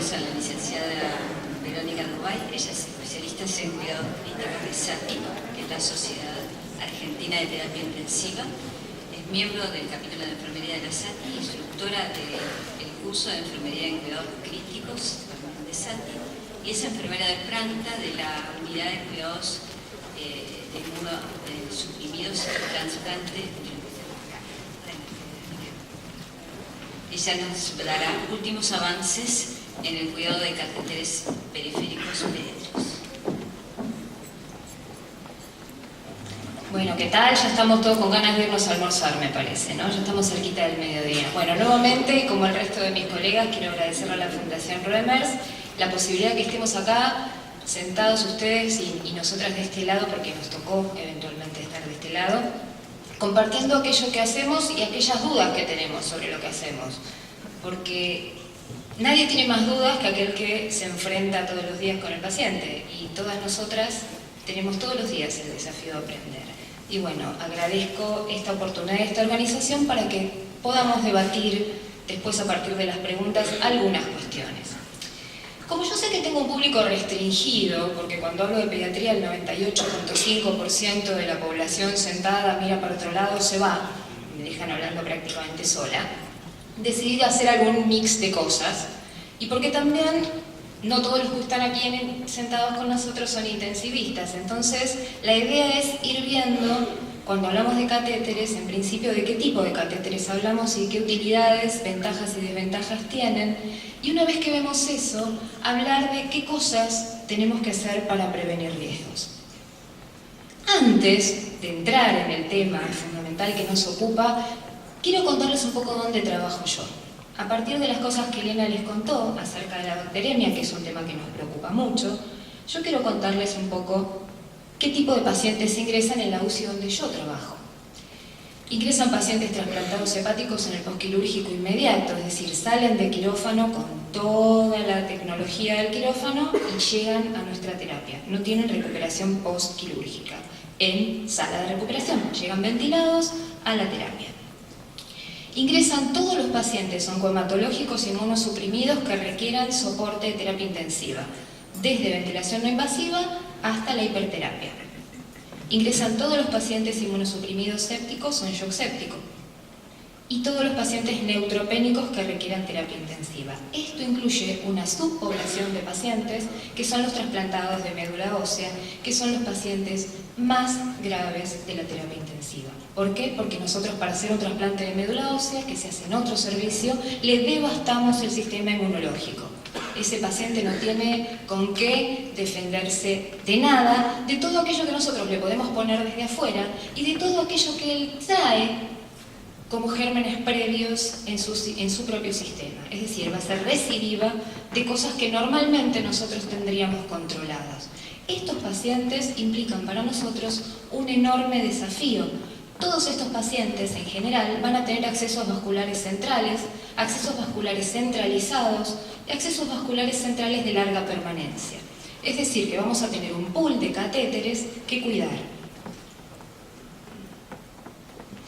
tenemos a la licenciada Verónica Rubay. Ella es especialista en cuidado crítico de SATI, que es la Sociedad Argentina de Terapia Intensiva. Es miembro del capítulo de enfermería de la SATI, instructora del curso de enfermería en cuidados críticos de SATI, y es enfermera de planta de la unidad de cuidados de inmunosuprimidos y trasplante. Ella nos dará últimos avances en el cuidado de catéteres periféricos médicos. Bueno, ¿qué tal? Ya estamos todos con ganas de irnos a almorzar, me parece, ¿no? Ya estamos cerquita del mediodía. Bueno, nuevamente, como el resto de mis colegas, quiero agradecerle a la Fundación Reimers la posibilidad de que estemos acá, sentados ustedes y nosotras de este lado, porque nos tocó eventualmente estar de este lado, compartiendo aquello que hacemos y aquellas dudas que tenemos sobre lo que hacemos. Porque nadie tiene más dudas que aquel que se enfrenta todos los días con el paciente, y todas nosotras tenemos todos los días el desafío de aprender. Y bueno, agradezco esta oportunidad de esta organización para que podamos debatir después, a partir de las preguntas, algunas cuestiones. Como yo sé que tengo un público restringido, porque cuando hablo de pediatría el 98.5% de la población sentada mira para otro lado, se va, me dejan hablando prácticamente sola, decidí hacer algún mix de cosas, y porque también no todos los que están aquí sentados con nosotros son intensivistas. Entonces la idea es ir viendo, cuando hablamos de catéteres, en principio de qué tipo de catéteres hablamos y qué utilidades, ventajas y desventajas tienen, y una vez que vemos eso, hablar de qué cosas tenemos que hacer para prevenir riesgos. Antes de entrar en el tema fundamental que nos ocupa, quiero contarles un poco dónde trabajo yo. A partir de las cosas que Elena les contó acerca de la bacteriemia, que es un tema que nos preocupa mucho, yo quiero contarles un poco qué tipo de pacientes ingresan en la UCI donde yo trabajo. Ingresan pacientes trasplantados hepáticos en el postquirúrgico inmediato, es decir, salen de quirófano con toda la tecnología del quirófano y llegan a nuestra terapia. No tienen recuperación postquirúrgica en sala de recuperación, llegan ventilados a la terapia. Ingresan todos los pacientes oncohematológicos inmunosuprimidos que requieran soporte de terapia intensiva, desde ventilación no invasiva hasta la hiperterapia. Ingresan todos los pacientes inmunosuprimidos sépticos o en shock séptico, y todos los pacientes neutropénicos que requieran terapia intensiva. Esto incluye una subpoblación de pacientes que son los trasplantados de médula ósea, que son los pacientes más graves de la terapia intensiva. ¿Por qué? Porque nosotros, para hacer un trasplante de médula ósea, que se hace en otro servicio, le devastamos el sistema inmunológico. Ese paciente no tiene con qué defenderse de nada, de todo aquello que nosotros le podemos poner desde afuera y de todo aquello que él trae como gérmenes previos en su propio sistema. Es decir, va a ser recidiva de cosas que normalmente nosotros tendríamos controladas. Estos pacientes implican para nosotros un enorme desafío. Todos estos pacientes en general van a tener accesos vasculares centrales, accesos vasculares centralizados y accesos vasculares centrales de larga permanencia. Es decir, que vamos a tener un pool de catéteres que cuidar.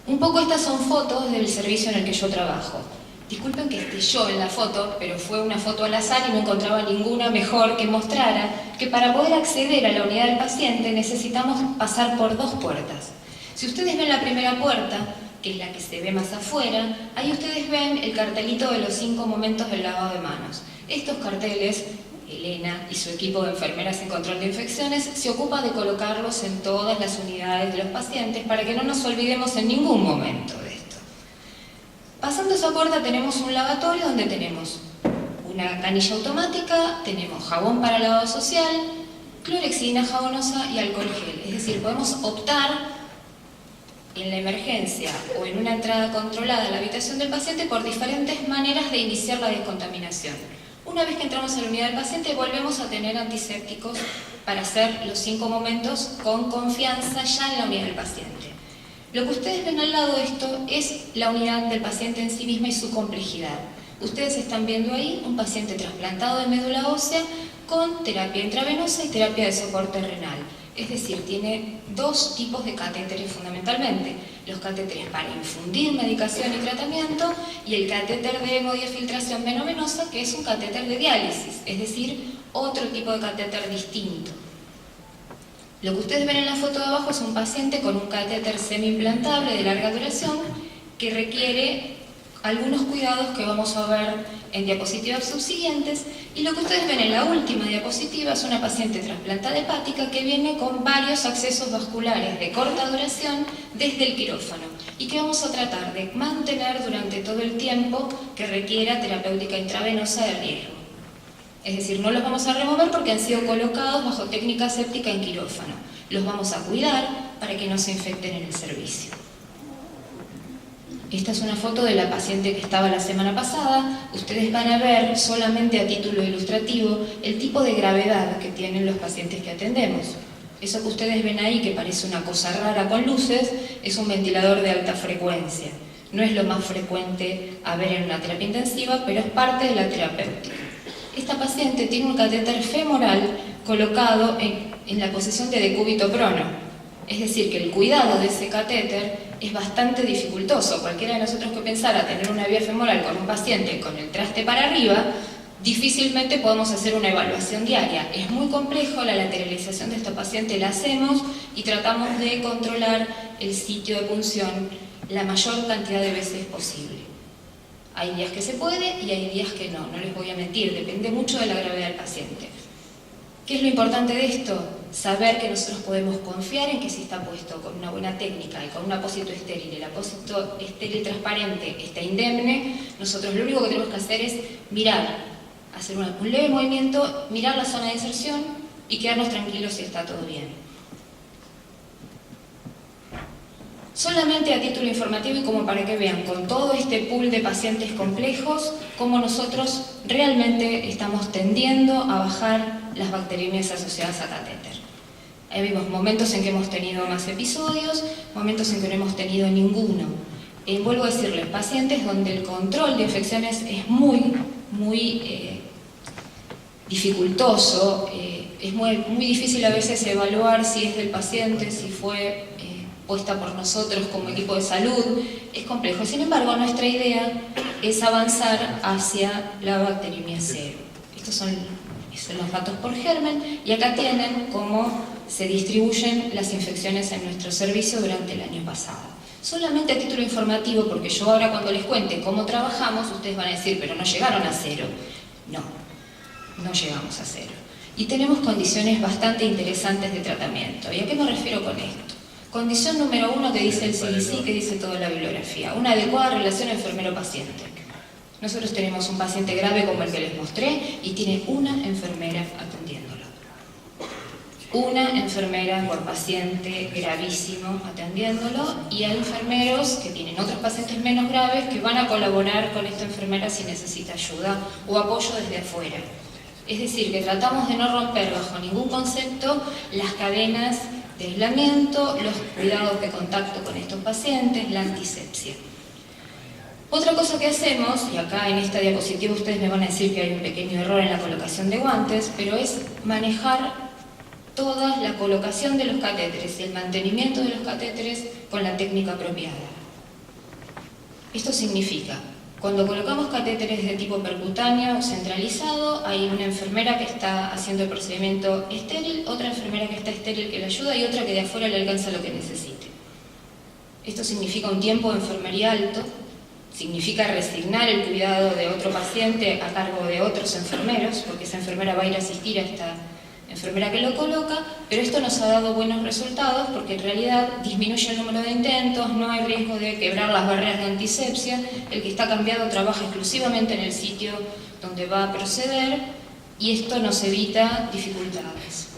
Un poco estas son fotos del servicio en el que yo trabajo. Disculpen que esté yo en la foto, pero fue una foto al azar y no encontraba ninguna mejor que mostrara que para poder acceder a la unidad del paciente necesitamos pasar por dos puertas. Si ustedes ven la primera puerta, que es la que se ve más afuera, ahí ustedes ven el cartelito de los 5 momentos del lavado de manos. Estos carteles, Elena y su equipo de enfermeras en control de infecciones se ocupa de colocarlos en todas las unidades de los pacientes para que no nos olvidemos en ningún momento de esto. Pasando esa puerta tenemos un lavatorio donde tenemos una canilla automática, tenemos jabón para lavado social, clorexidina jabonosa y alcohol gel. Es decir, podemos optar en la emergencia o en una entrada controlada a la habitación del paciente por diferentes maneras de iniciar la descontaminación. Una vez que entramos a la unidad del paciente, volvemos a tener antisépticos para hacer los 5 momentos con confianza ya en la unidad del paciente. Lo que ustedes ven al lado de esto es la unidad del paciente en sí misma y su complejidad. Ustedes están viendo ahí un paciente trasplantado de médula ósea con terapia intravenosa y terapia de soporte renal. Es decir, tiene dos tipos de catéteres fundamentalmente. Los catéteres para infundir medicación y tratamiento y el catéter de hemodiafiltración venovenosa, que es un catéter de diálisis, es decir, otro tipo de catéter distinto. Lo que ustedes ven en la foto de abajo es un paciente con un catéter semi-implantable de larga duración que requiere algunos cuidados que vamos a ver en diapositivas subsiguientes, y lo que ustedes ven en la última diapositiva es una paciente trasplantada hepática que viene con varios accesos vasculares de corta duración desde el quirófano y que vamos a tratar de mantener durante todo el tiempo que requiera terapéutica intravenosa de riesgo. Es decir, no los vamos a remover porque han sido colocados bajo técnica séptica en quirófano. Los vamos a cuidar para que no se infecten en el servicio. Esta es una foto de la paciente que estaba la semana pasada. Ustedes van a ver, solamente a título ilustrativo, el tipo de gravedad que tienen los pacientes que atendemos. Eso que ustedes ven ahí, que parece una cosa rara con luces, es un ventilador de alta frecuencia. No es lo más frecuente a ver en una terapia intensiva, pero es parte de la terapéutica. Esta paciente tiene un catéter femoral colocado en la posición de decúbito prono. Es decir, que el cuidado de ese catéter es bastante dificultoso. Cualquiera de nosotros que pensara tener una vía femoral con un paciente con el traste para arriba, difícilmente podemos hacer una evaluación diaria. Es muy complejo, la lateralización de esta paciente la hacemos y tratamos de controlar el sitio de punción la mayor cantidad de veces posible. Hay días que se puede y hay días que no les voy a mentir, depende mucho de la gravedad del paciente. ¿Qué es lo importante de esto? Saber que nosotros podemos confiar en que si está puesto con una buena técnica y con un apósito estéril, el apósito estéril transparente está indemne, nosotros lo único que tenemos que hacer es mirar, hacer un leve movimiento, mirar la zona de inserción y quedarnos tranquilos si está todo bien. Solamente a título informativo y como para que vean con todo este pool de pacientes complejos cómo nosotros realmente estamos tendiendo a bajar las bacteremias asociadas a catéter. Ahí vimos momentos en que hemos tenido más episodios, momentos en que no hemos tenido ninguno. Vuelvo a decirles, pacientes donde el control de infecciones es muy dificultoso, es muy difícil a veces evaluar si es del paciente, si fue puesta por nosotros como equipo de salud, es complejo. Sin embargo, nuestra idea es avanzar hacia la bacteremia cero. Estos son los datos por germen y acá tienen cómo se distribuyen las infecciones en nuestro servicio durante el año pasado. Solamente a título informativo, porque yo ahora cuando les cuente cómo trabajamos, ustedes van a decir, pero no llegaron a cero. No llegamos a cero. Y tenemos condiciones bastante interesantes de tratamiento. ¿Y a qué me refiero con esto? Condición número 1 que dice el CDC, que dice toda la bibliografía, una adecuada relación enfermero-paciente. Nosotros tenemos un paciente grave como el que les mostré y tiene una enfermera atendiéndolo. Una enfermera por paciente gravísimo atendiéndolo y hay enfermeros que tienen otros pacientes menos graves que van a colaborar con esta enfermera si necesita ayuda o apoyo desde afuera. Es decir, que tratamos de no romper bajo ningún concepto las cadenas de aislamiento, los cuidados de contacto con estos pacientes, la antisepsia. Otra cosa que hacemos, y acá en esta diapositiva ustedes me van a decir que hay un pequeño error en la colocación de guantes, pero es manejar toda la colocación de los catéteres y el mantenimiento de los catéteres con la técnica apropiada. Esto significa, cuando colocamos catéteres de tipo percutáneo centralizado, hay una enfermera que está haciendo el procedimiento estéril, otra enfermera que está estéril que le ayuda y otra que de afuera le alcanza lo que necesite. Esto significa un tiempo de enfermería alto, significa resignar el cuidado de otro paciente a cargo de otros enfermeros, porque esa enfermera va a ir a asistir a esta enfermera que lo coloca, pero esto nos ha dado buenos resultados porque en realidad disminuye el número de intentos, no hay riesgo de quebrar las barreras de antisepsia, el que está cambiado trabaja exclusivamente en el sitio donde va a proceder y esto nos evita dificultades.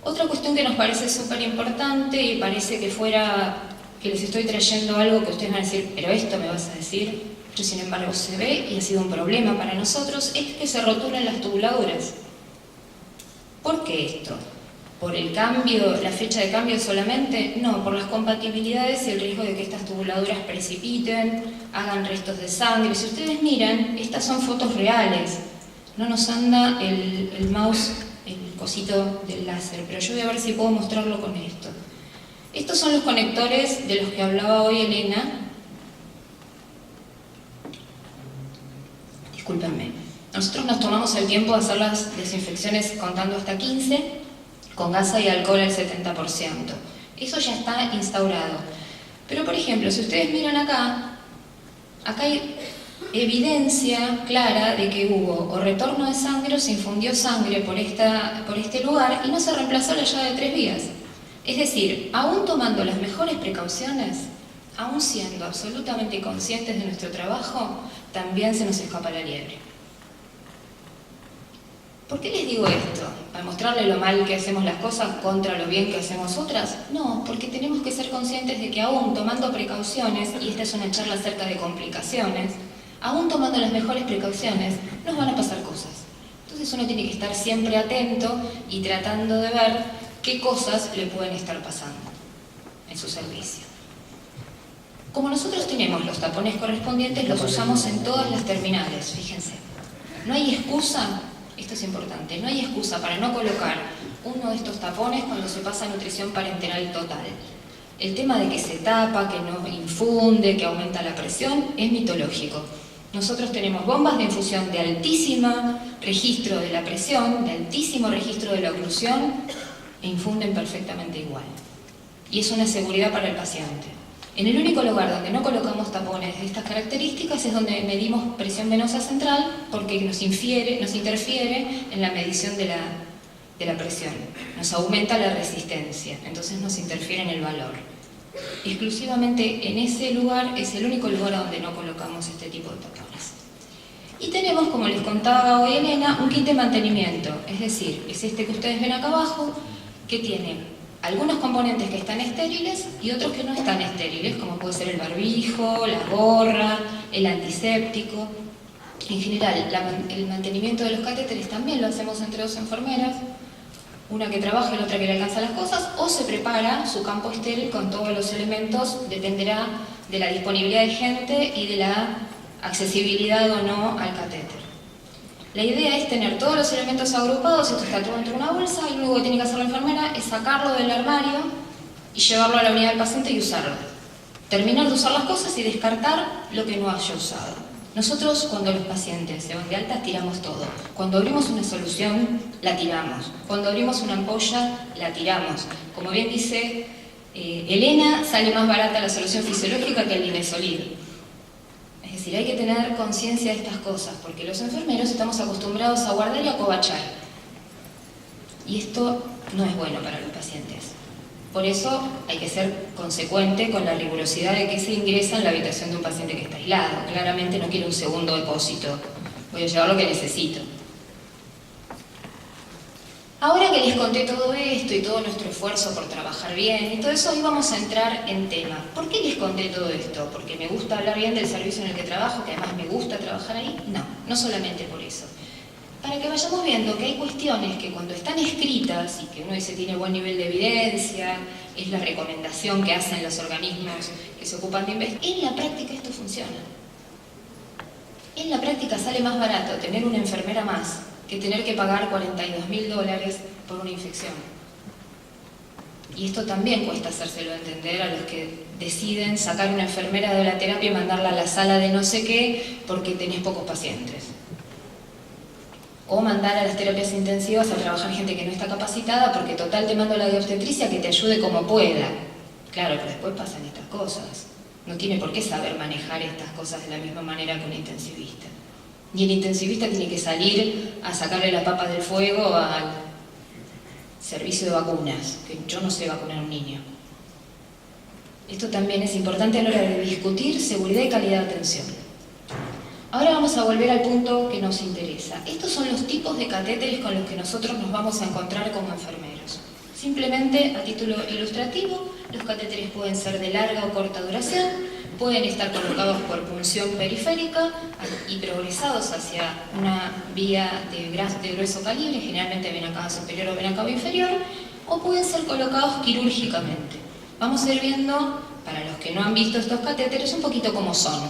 Otra cuestión que nos parece súper importante y parece que les estoy trayendo algo que ustedes van a decir, pero esto me vas a decir, pero sin embargo se ve y ha sido un problema para nosotros, es que se rotulan las tubuladuras. ¿Por qué esto? ¿Por el cambio, la fecha de cambio solamente? No, por las compatibilidades y el riesgo de que estas tubuladuras precipiten, hagan restos de sangre. Si ustedes miran, estas son fotos reales. No nos anda el mouse cosito del láser, pero yo voy a ver si puedo mostrarlo con esto. Estos son los conectores de los que hablaba hoy Elena. Discúlpenme. Nosotros nos tomamos el tiempo de hacer las desinfecciones contando hasta 15, con gasa y alcohol al 70%. Eso ya está instaurado. Pero, por ejemplo, si ustedes miran acá hay evidencia clara de que hubo o retorno de sangre o se infundió sangre por este lugar y no se reemplazó la llave de 3 vías. Es decir, aún tomando las mejores precauciones, aún siendo absolutamente conscientes de nuestro trabajo, también se nos escapa la liebre. ¿Por qué les digo esto? ¿Para mostrarle lo mal que hacemos las cosas contra lo bien que hacemos otras? No, porque tenemos que ser conscientes de que aún tomando precauciones, y esta es una charla acerca de complicaciones, aún tomando las mejores precauciones, nos van a pasar cosas. Entonces uno tiene que estar siempre atento y tratando de ver qué cosas le pueden estar pasando en su servicio. Como nosotros tenemos los tapones correspondientes, los usamos en todas las terminales, fíjense. No hay excusa, esto es importante, no hay excusa para no colocar uno de estos tapones cuando se pasa a nutrición parenteral total. El tema de que se tapa, que no infunde, que aumenta la presión, es mitológico. Nosotros tenemos bombas de infusión de altísimo registro de la presión, de altísimo registro de la oclusión, e infunden perfectamente igual. Y es una seguridad para el paciente. En el único lugar donde no colocamos tapones de estas características es donde medimos presión venosa central, porque nos interfiere en la medición de la presión. Nos aumenta la resistencia, entonces nos interfiere en el valor. Exclusivamente en ese lugar es el único lugar donde no colocamos este tipo de tapones. Y tenemos, como les contaba hoy Elena, un kit de mantenimiento, es decir, es este que ustedes ven acá abajo, que tiene algunos componentes que están estériles y otros que no están estériles, como puede ser el barbijo, la gorra, el antiséptico. En general, el mantenimiento de los catéteres también lo hacemos entre 2 enfermeras, una que trabaja y la otra que le alcanza las cosas, o se prepara su campo estéril con todos los elementos, dependerá de la disponibilidad de gente y de la accesibilidad o no al catéter. La idea es tener todos los elementos agrupados, esto está todo dentro de una bolsa, y lo único que tiene que hacer la enfermera es sacarlo del armario y llevarlo a la unidad del paciente y usarlo. Terminar de usar las cosas y descartar lo que no haya usado. Nosotros, cuando los pacientes se van de alta, tiramos todo. Cuando abrimos una solución, la tiramos. Cuando abrimos una ampolla, la tiramos. Como bien dice Elena, sale más barata la solución fisiológica que el Linezolid. Es decir, hay que tener conciencia de estas cosas, porque los enfermeros estamos acostumbrados a guardar y a covachar. Y esto no es bueno para los pacientes. Por eso hay que ser consecuente con la rigurosidad de que se ingresa en la habitación de un paciente que está aislado. Claramente no quiero un segundo depósito, voy a llevar lo que necesito. Ahora que les conté todo esto y todo nuestro esfuerzo por trabajar bien y todo eso, hoy vamos a entrar en tema. ¿Por qué les conté todo esto? ¿Porque me gusta hablar bien del servicio en el que trabajo, que además me gusta trabajar ahí? No, no solamente por eso. Para que vayamos viendo que hay cuestiones que cuando están escritas y que uno dice tiene buen nivel de evidencia, es la recomendación que hacen los organismos que se ocupan de investigar, en la práctica esto funciona. En la práctica sale más barato tener una enfermera más que tener que pagar $42.000 por una infección. Y esto también cuesta hacérselo entender a los que deciden sacar una enfermera de la terapia y mandarla a la sala de no sé qué porque tenés pocos pacientes. O mandar a las terapias intensivas a trabajar gente que no está capacitada porque total te mando a la de obstetricia que te ayude como pueda. Claro, pero después pasan estas cosas. No tiene por qué saber manejar estas cosas de la misma manera que un intensivista. Y el intensivista tiene que salir a sacarle la papa del fuego al servicio de vacunas, que yo no sé vacunar a un niño. Esto también es importante a la hora de discutir seguridad y calidad de atención. Ahora vamos a volver al punto que nos interesa. Estos son los tipos de catéteres con los que nosotros nos vamos a encontrar como enfermeros. Simplemente, a título ilustrativo, los catéteres pueden ser de larga o corta duración, pueden estar colocados por punción periférica y progresados hacia una vía de grueso calibre, generalmente vena cava superior o vena cava inferior, o pueden ser colocados quirúrgicamente. Vamos a ir viendo, para los que no han visto estos catéteres, un poquito cómo son.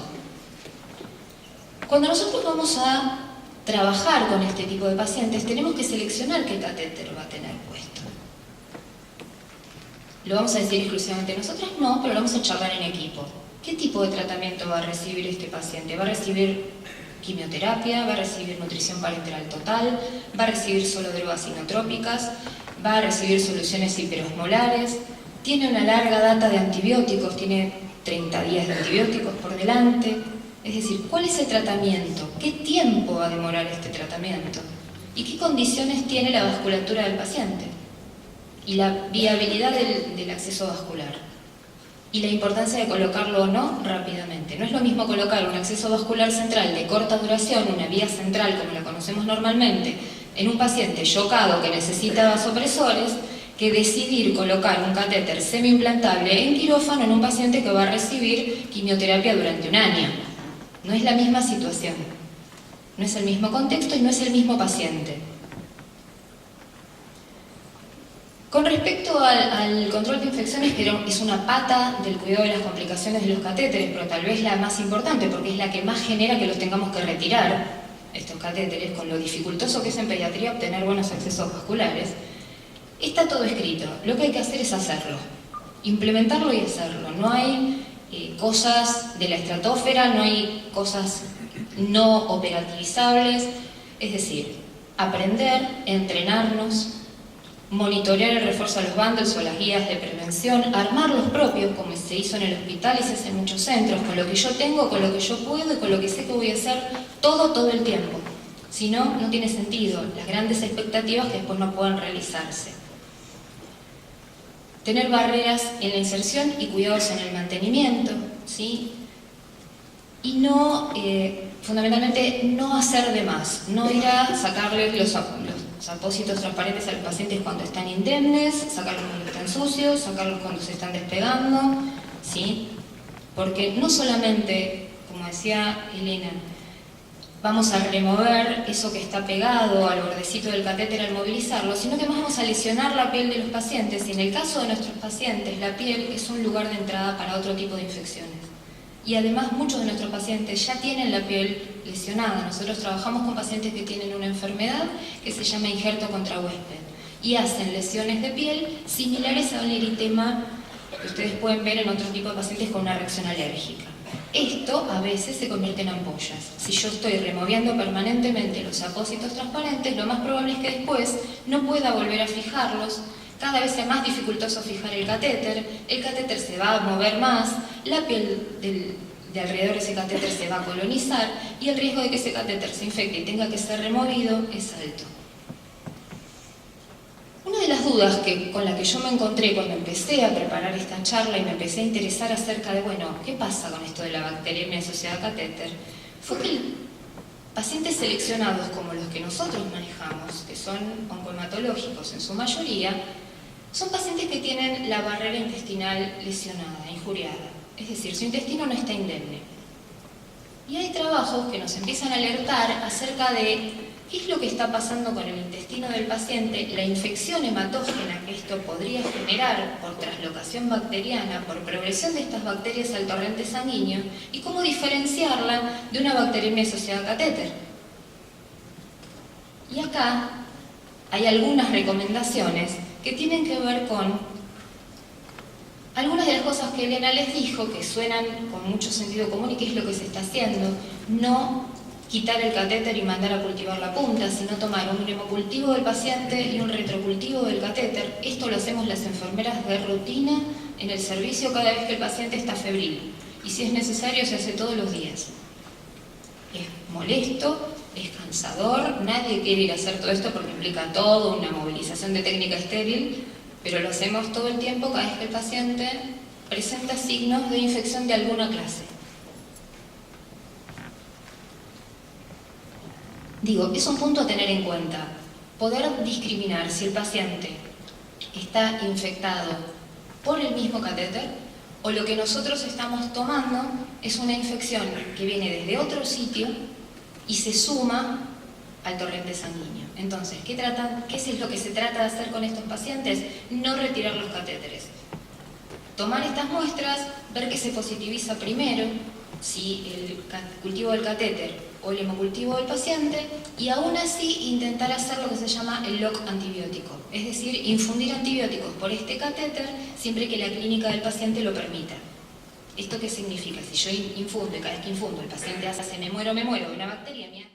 Cuando nosotros vamos a trabajar con este tipo de pacientes, tenemos que seleccionar qué catéter va a tener puesto. ¿Lo vamos a decir exclusivamente nosotras? No, pero lo vamos a charlar en equipo. ¿Qué tipo de tratamiento va a recibir este paciente? ¿Va a recibir quimioterapia? ¿Va a recibir nutrición parenteral total? ¿Va a recibir solo drogas inotrópicas? ¿Va a recibir soluciones hiperosmolares? ¿Tiene una larga data de antibióticos? ¿Tiene 30 días de antibióticos por delante? Es decir, ¿cuál es el tratamiento? ¿Qué tiempo va a demorar este tratamiento? ¿Y qué condiciones tiene la vasculatura del paciente? Y la viabilidad del acceso vascular. Y la importancia de colocarlo o no rápidamente. No es lo mismo colocar un acceso vascular central de corta duración, una vía central como la conocemos normalmente, en un paciente chocado que necesita vasopresores, que decidir colocar un catéter semi-implantable en quirófano en un paciente que va a recibir quimioterapia durante un año. No es la misma situación, no es el mismo contexto y no es el mismo paciente. Con respecto al control de infecciones, que es una pata del cuidado de las complicaciones de los catéteres, pero tal vez la más importante porque es la que más genera que los tengamos que retirar, estos catéteres, con lo dificultoso que es en pediatría obtener buenos accesos vasculares, está todo escrito. Lo que hay que hacer es hacerlo, implementarlo y hacerlo. No hay cosas de la estratosfera, no hay cosas no operativizables, es decir, aprender, entrenarnos, monitorear el refuerzo a los bundles o las guías de prevención, armar los propios, como se hizo en el hospital y se hace en muchos centros, con lo que yo tengo, con lo que yo puedo y con lo que sé que voy a hacer todo el tiempo. Si no, no tiene sentido las grandes expectativas que después no puedan realizarse. Tener barreras en la inserción y cuidados en el mantenimiento, ¿sí? Y no, fundamentalmente, no hacer de más, no ir a sacarle los apósitos transparentes a los pacientes cuando están indemnes, sacarlos cuando están sucios, sacarlos cuando se están despegando, ¿sí? Porque no solamente, como decía Elena, vamos a remover eso que está pegado al bordecito del catéter al movilizarlo, sino que más vamos a lesionar la piel de los pacientes, y en el caso de nuestros pacientes, la piel es un lugar de entrada para otro tipo de infecciones. Y además muchos de nuestros pacientes ya tienen la piel lesionada. Nosotros trabajamos con pacientes que tienen una enfermedad que se llama injerto contra huésped y hacen lesiones de piel similares a un eritema que ustedes pueden ver en otro tipo de pacientes con una reacción alérgica. Esto a veces se convierte en ampollas. Si yo estoy removiendo permanentemente los apósitos transparentes, lo más probable es que después no pueda volver a fijarlos. Cada vez sea más dificultoso fijar el catéter se va a mover más, la piel de alrededor de ese catéter se va a colonizar y el riesgo de que ese catéter se infecte y tenga que ser removido es alto. Una de las dudas con la que yo me encontré cuando empecé a preparar esta charla y me empecé a interesar acerca de, bueno, ¿qué pasa con esto de la bacteriemia asociada a catéter? Fue que pacientes seleccionados como los que nosotros manejamos, que son oncohematológicos en su mayoría, son pacientes que tienen la barrera intestinal lesionada, injuriada. Es decir, su intestino no está indemne. Y hay trabajos que nos empiezan a alertar acerca de qué es lo que está pasando con el intestino del paciente, la infección hematógena que esto podría generar por traslocación bacteriana, por progresión de estas bacterias al torrente sanguíneo, y cómo diferenciarla de una bacteriemia asociada a catéter. Y acá hay algunas recomendaciones que tienen que ver con algunas de las cosas que Elena les dijo, que suenan con mucho sentido común y qué es lo que se está haciendo. No quitar el catéter y mandar a cultivar la punta, sino tomar un hemocultivo del paciente y un retrocultivo del catéter. Esto lo hacemos las enfermeras de rutina en el servicio cada vez que el paciente está febril. Y si es necesario, se hace todos los días. Es molesto, es cansador, nadie quiere ir a hacer todo esto porque implica todo, una movilización de técnica estéril, pero lo hacemos todo el tiempo cada vez que el paciente presenta signos de infección de alguna clase. Digo, es un punto a tener en cuenta, poder discriminar si el paciente está infectado por el mismo catéter o lo que nosotros estamos tomando es una infección que viene desde otro sitio y se suma al torrente sanguíneo. Entonces, ¿qué es lo que se trata de hacer con estos pacientes? No retirar los catéteres. Tomar estas muestras, ver qué se positiviza primero, si el cultivo del catéter o el hemocultivo del paciente y aún así intentar hacer lo que se llama el lock antibiótico, es decir, infundir antibióticos por este catéter siempre que la clínica del paciente lo permita. ¿Esto qué significa? Si yo infundo y cada vez que infundo el paciente hace me muero de una bacteriemia,